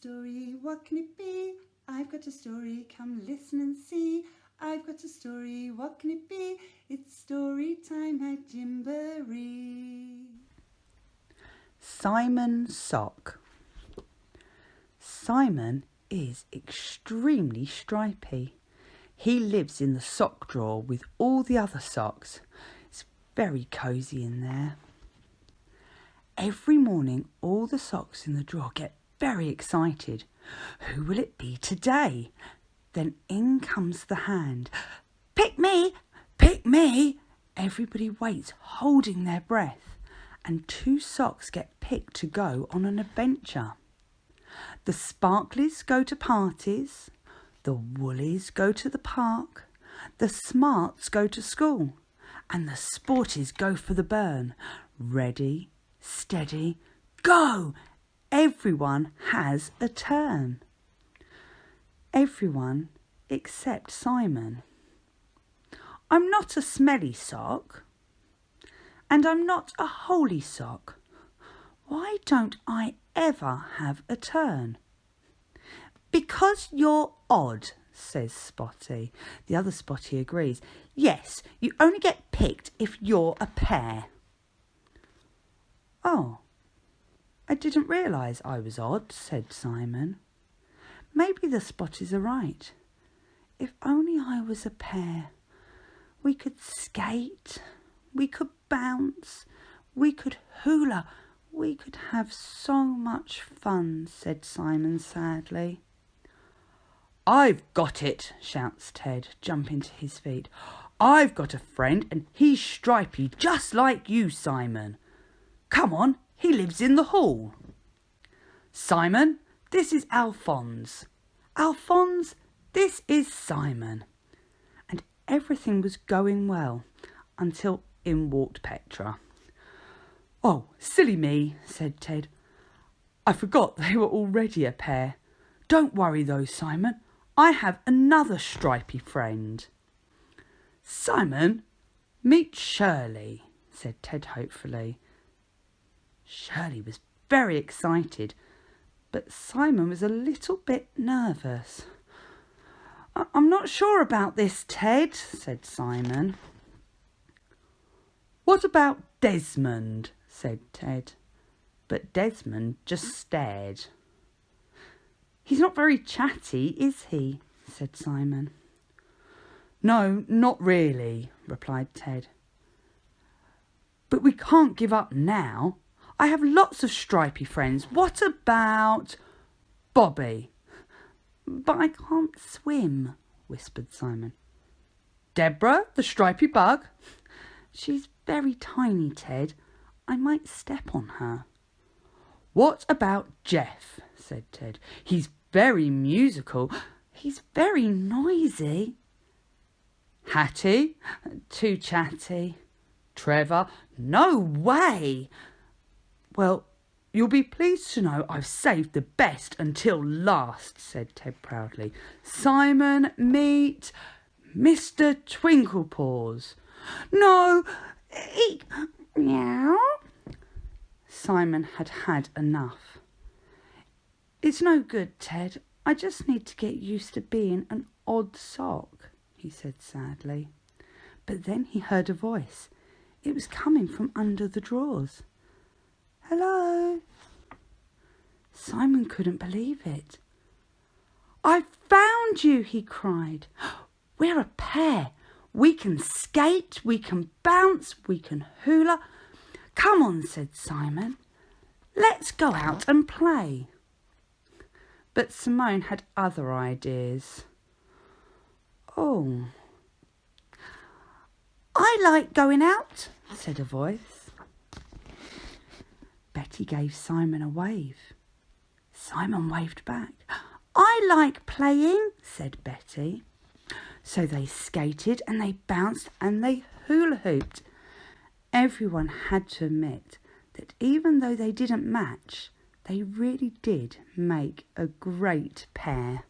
story, what can it be? I've got a story, come listen and see. I've got a story, what can it be? It's story time at Gymboree. Simon's sock. Simon is extremely stripy. He lives in the sock drawer with all the other socks. It's very cosy in there. Every morning, all the socks in the drawer get very excited. Who will it be today? Then in comes the hand. Pick me! Pick me! Everybody waits, holding their breath, and 2 socks get picked to go on an adventure. The sparklies go to parties, the woolies go to the park, the smarts go to school, and the sporties go for the burn. Ready, steady, go! Everyone has a turn. Everyone except Simon. I'm not a smelly sock, and I'm not a holy sock. Why don't I ever have a turn? Because you're odd, says Spotty. The other Spotty agrees. Yes, you only get picked if you're a pair. Oh, I didn't realise I was odd, said Simon. Maybe the Spotties are right. If only I was a pair. We could skate, we could bounce, we could hula, we could have so much fun, said Simon sadly. I've got it, shouts Ted, jumping to his feet. I've got a friend and he's stripy just like you, Simon. Come on, he lives in the hall. Simon, this is Alphonse. Alphonse, this is Simon. And everything was going well until in walked Petra. Oh, silly me, said Ted. I forgot they were already a pair. Don't worry though, Simon. I have another stripy friend. Simon, meet Shirley, said Ted hopefully. Shirley was very excited, but Simon was a little bit nervous. I'm not sure about this, Ted, said Simon. What about Desmond, said Ted. But Desmond just stared. He's not very chatty, is he? Said Simon. No, not really, replied Ted. But we can't give up now. I have lots of stripy friends. What about Bobby? But I can't swim, whispered Simon. Deborah, the stripy bug? She's very tiny, Ted. I might step on her. What about Jeff? Said Ted. He's very musical. He's very noisy. Hattie? Too chatty. Trevor? No way! Well, you'll be pleased to know I've saved the best until last, said Ted proudly. Simon, meet Mr. Twinklepaws. No, eek, meow. Simon had had enough. It's no good, Ted. I just need to get used to being an odd sock, he said sadly. But then he heard a voice. It was coming from under the drawers. Hello? Simon couldn't believe it. I found you, he cried. We're a pair. We can skate, we can bounce, we can hula. Come on, said Simon. Let's go out and play. But Simone had other ideas. Oh. I like going out, said a voice. Betty gave Simon a wave. Simon waved back. I like playing, said Betty. So they skated and they bounced and they hula hooped. Everyone had to admit that even though they didn't match, they really did make a great pair.